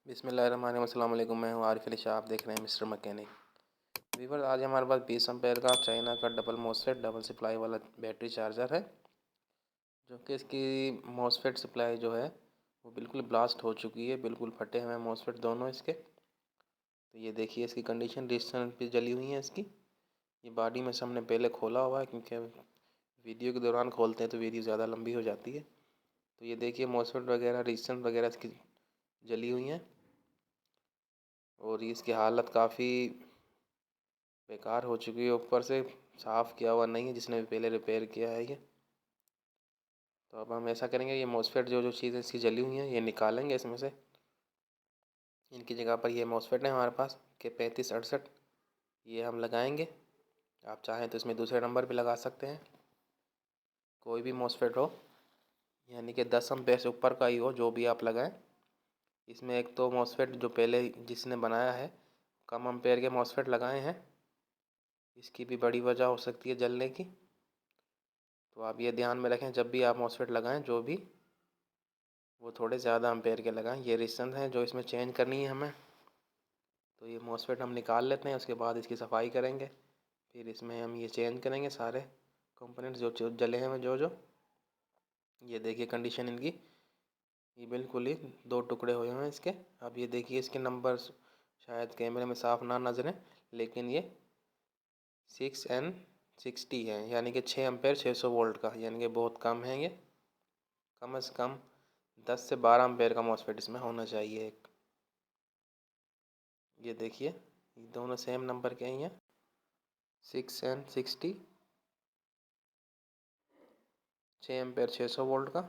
बिस्मिल्लाहिर्रहमानिर्रहीम। अस्सलाम वालेकुम। मैं हूँ आरिफ अली शाह। आप देख रहे हैं मिस्टर मैकेनिक। वीवर आज हमारे पास 20 एम्पेयर का चाइना का डबल मोसफेट डबल सप्लाई वाला बैटरी चार्जर है, जो कि इसकी मोसफेट सप्लाई जो है वो बिल्कुल ब्लास्ट हो चुकी है। बिल्कुल फटे हुए हैं मोसफेट दोनों इसके। तो ये देखिए इसकी कंडीशन, रेजिस्टेंस भी जली हुई है इसकी। ये बॉडी में से हमने पहले खोला हुआ है, क्योंकि वीडियो के दौरान खोलते हैं तो वीडियो ज़्यादा लंबी हो जाती है। तो ये देखिए मोसफेट वगैरह, रेजिस्टेंस वगैरह इसकी जली हुई हैं और ये इसकी हालत काफ़ी बेकार हो चुकी है। ऊपर से साफ़ किया हुआ नहीं है जिसने भी पहले रिपेयर किया है ये। तो अब हम ऐसा करेंगे, ये मॉसफेट जो जो चीज़ें इसकी जली हुई हैं ये निकालेंगे इसमें से। इनकी जगह पर ये मॉसफेट है हमारे पास के 3568, ये हम लगाएंगे। आप चाहें तो इसमें दूसरे नंबर भी लगा सकते हैं। कोई भी मॉसफेट हो, यानी कि 10 एम्पेयर से ऊपर का ही हो, जो भी आप लगाएं। इसमें एक तो मॉसफेट जो पहले जिसने बनाया है कम एम्पेयर के मॉसफेट लगाए हैं, इसकी भी बड़ी वजह हो सकती है जलने की। तो आप ये ध्यान में रखें, जब भी आप मॉसफेट लगाएं जो भी, वो थोड़े ज़्यादा एम्पेयर के लगाएं। ये रेजिस्टेंस हैं जो इसमें चेंज करनी है हमें। तो ये मॉसफेट हम निकाल लेते हैं, उसके बाद इसकी सफाई करेंगे। फिर इसमें हम ये चेंज करेंगे सारे कंपोनेंट्स जो जले हैं जो जो। ये देखिए कंडीशन इनकी, ये बिल्कुल ही दो टुकड़े हुए हैं इसके। अब ये देखिए इसके नंबर शायद कैमरे में साफ ना नजरें, लेकिन ये 6N60 है, यानी कि 6 एम्पेयर 600 वोल्ट का, यानी कि बहुत कम है ये। कम से कम 10 से 12 एम्पेयर का मॉसफेट इसमें होना चाहिए एक। ये देखिए ये दोनों सेम नंबर के ही हैं, 6N60, 6 एम्पेयर 600 वोल्ट का।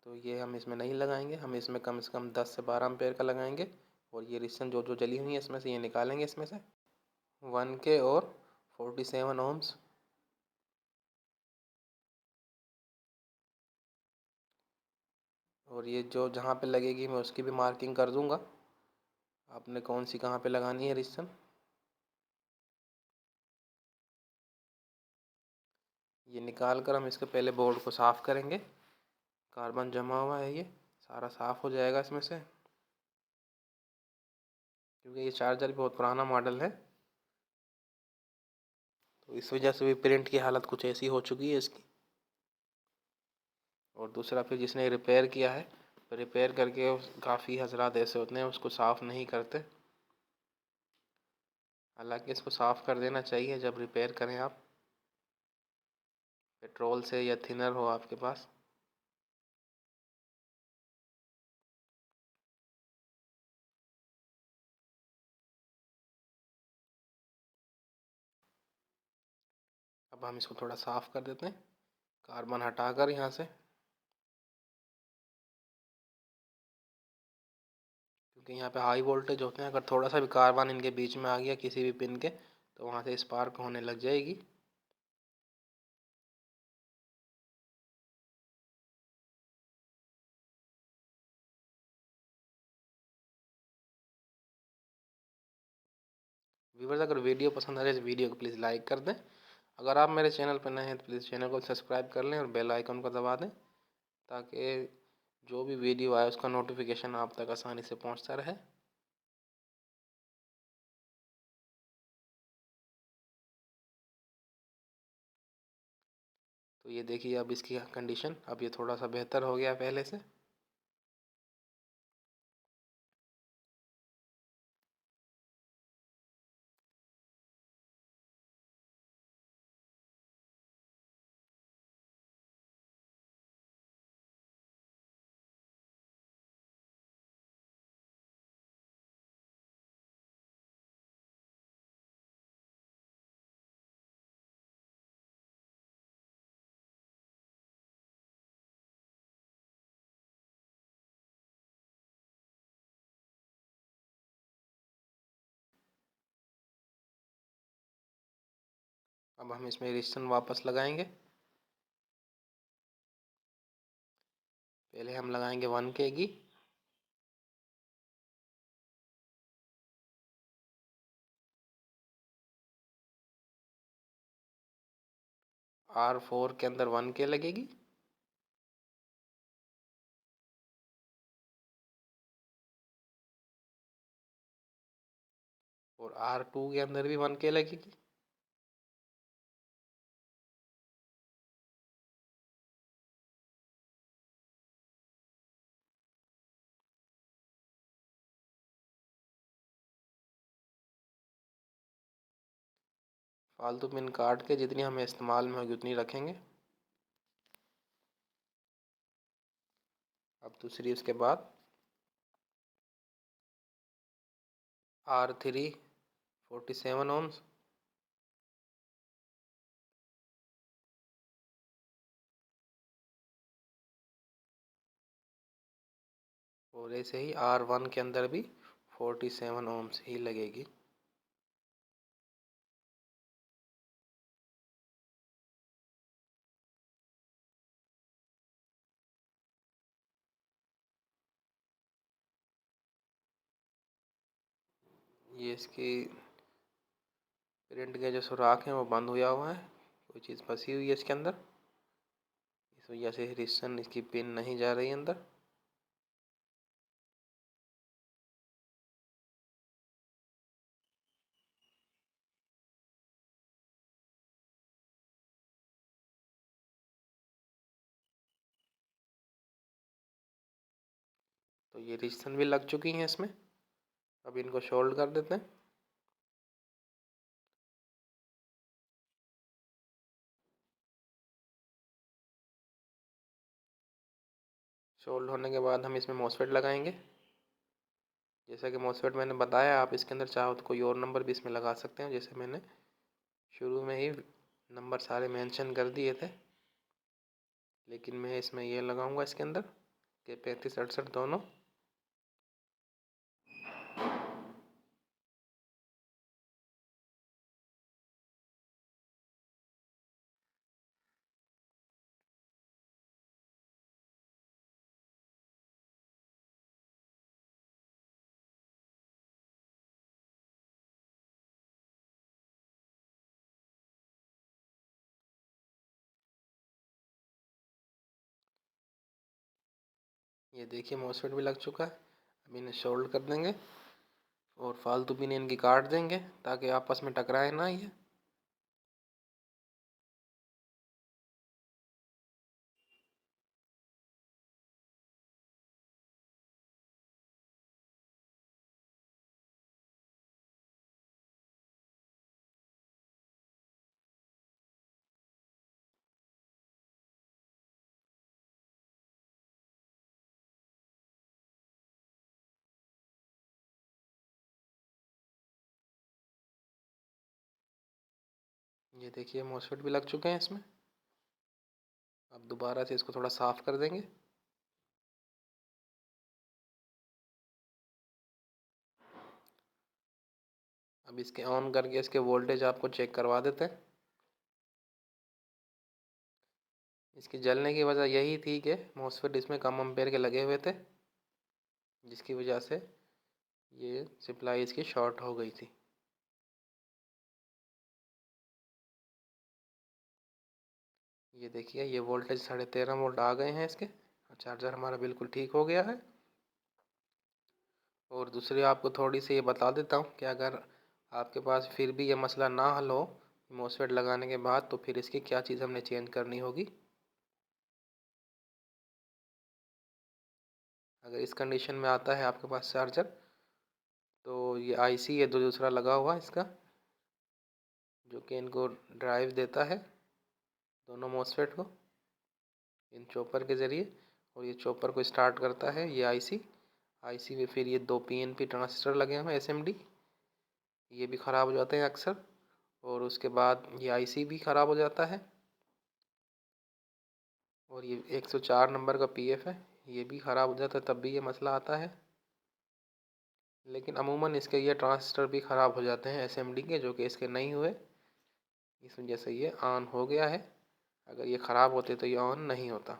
तो ये हम इसमें नहीं लगाएंगे, हम इसमें कम से कम 10 से 12 एम्पेयर का लगाएंगे। और ये रिसन जो जो जली हुई है इसमें से ये निकालेंगे इसमें से 1K और 47 ओम्स। और ये जो जहाँ पे लगेगी मैं उसकी भी मार्किंग कर दूँगा, आपने कौन सी कहाँ पे लगानी है रिसन। ये निकाल कर हम इसके पहले बोर्ड को साफ़ करेंगे। कार्बन जमा हुआ है, ये सारा साफ़ हो जाएगा इसमें से, क्योंकि ये चार्जर भी बहुत पुराना मॉडल है। तो इस वजह से भी प्रिंट की हालत कुछ ऐसी हो चुकी है इसकी। और दूसरा, फिर जिसने रिपेयर किया है, रिपेयर करके काफ़ी हजरात ऐसे होते हैं उसको साफ़ नहीं करते। हालांकि इसको साफ़ कर देना चाहिए जब रिपेयर करें आप, पेट्रोल से या थिनर हो आपके पास। अब हम इसको थोड़ा साफ़ कर देते हैं, कार्बन हटाकर यहाँ से, क्योंकि यहाँ पे हाई वोल्टेज होते हैं। अगर थोड़ा सा भी कार्बन इनके बीच में आ गया किसी भी पिन के, तो वहाँ से स्पार्क होने लग जाएगी। व्यूवर्स, अगर वीडियो पसंद आ जाए तो वीडियो को प्लीज़ लाइक कर दें। अगर आप मेरे चैनल पर नए हैं तो प्लीज़ चैनल को सब्सक्राइब कर लें और बेल आइकन को दबा दें, ताकि जो भी वीडियो आए उसका नोटिफिकेशन आप तक आसानी से पहुँचता रहे। तो ये देखिए अब इसकी कंडीशन, अब ये थोड़ा सा बेहतर हो गया पहले से। अब हम इसमें रिस्टन वापस लगाएंगे। पहले हम लगाएंगे 1K की, R4 के अंदर 1K लगेगी। और R2 के अंदर भी 1K लगेगी। फालतू पिन काट के जितनी हमें इस्तेमाल में होगी उतनी रखेंगे। अब दूसरी उसके बाद R3 47 ohms, और ऐसे ही R1 के अंदर भी 47 ohms ही लगेगी। ये इसकी प्रिंट के जो सुराख हैं वो बंद हुआ हुआ है, कोई चीज़ फंसी हुई है इसके अंदर, इस वजह से रिस्टन इसकी पिन नहीं जा रही अंदर। तो ये रिस्टन भी लग चुकी हैं इसमें। अब इनको शोल्ड कर देते हैं। शोल्ड होने के बाद हम इसमें मॉसफेट लगाएंगे। जैसा कि मॉसफेट मैंने बताया, आप इसके अंदर चाहो तो कोई और नंबर भी इसमें लगा सकते हैं, जैसे मैंने शुरू में ही नंबर सारे मेंशन कर दिए थे, लेकिन मैं इसमें ये लगाऊंगा इसके अंदर कि 35 68 दोनों। ये देखिए मॉसफेट भी लग चुका है। अब इन्हें शोल्ड कर देंगे और फालतू पिन इनकी काट देंगे ताकि आपस में टकराए ना ये। ये देखिए मॉसफेट भी लग चुके हैं इसमें। अब दोबारा से इसको थोड़ा साफ कर देंगे। अब इसके ऑन करके इसके वोल्टेज आपको चेक करवा देते हैं। इसके जलने की वजह यही थी कि मॉसफेट इसमें कम एम्पेयर के लगे हुए थे, जिसकी वजह से ये सप्लाई इसकी शॉर्ट हो गई थी। ये देखिए ये वोल्टेज 13.5 वोल्ट आ गए हैं इसके, और चार्जर हमारा बिल्कुल ठीक हो गया है। और दूसरी आपको थोड़ी सी ये बता देता हूँ कि अगर आपके पास फिर भी ये मसला ना हल हो मॉसफेट लगाने के बाद, तो फिर इसकी क्या चीज़ हमने चेंज करनी होगी। अगर इस कंडीशन में आता है आपके पास चार्जर, तो ये आईसी है दूसरा लगा हुआ है इसका, जो कि इनको ड्राइव देता है दोनों मॉसफेट को इन चॉपर के ज़रिए, और ये चॉपर को स्टार्ट करता है ये आईसी में। फिर ये 2 पीएनपी ट्रांजिस्टर लगे हुए हैं एसएमडी, ये भी ख़राब हो जाते हैं अक्सर। और उसके बाद ये आईसी भी ख़राब हो जाता है। और ये 104 नंबर का पीएफ है, ये भी ख़राब हो जाता है, तब भी ये मसला आता है। लेकिन अमूमन इसके ये ट्रांजिस्टर भी ख़राब हो जाते हैं एसएमडी के, जो कि इसके नहीं हुए, इस वजह से ये ऑन हो गया है। अगर ये ख़राब होते तो ये ऑन नहीं होता।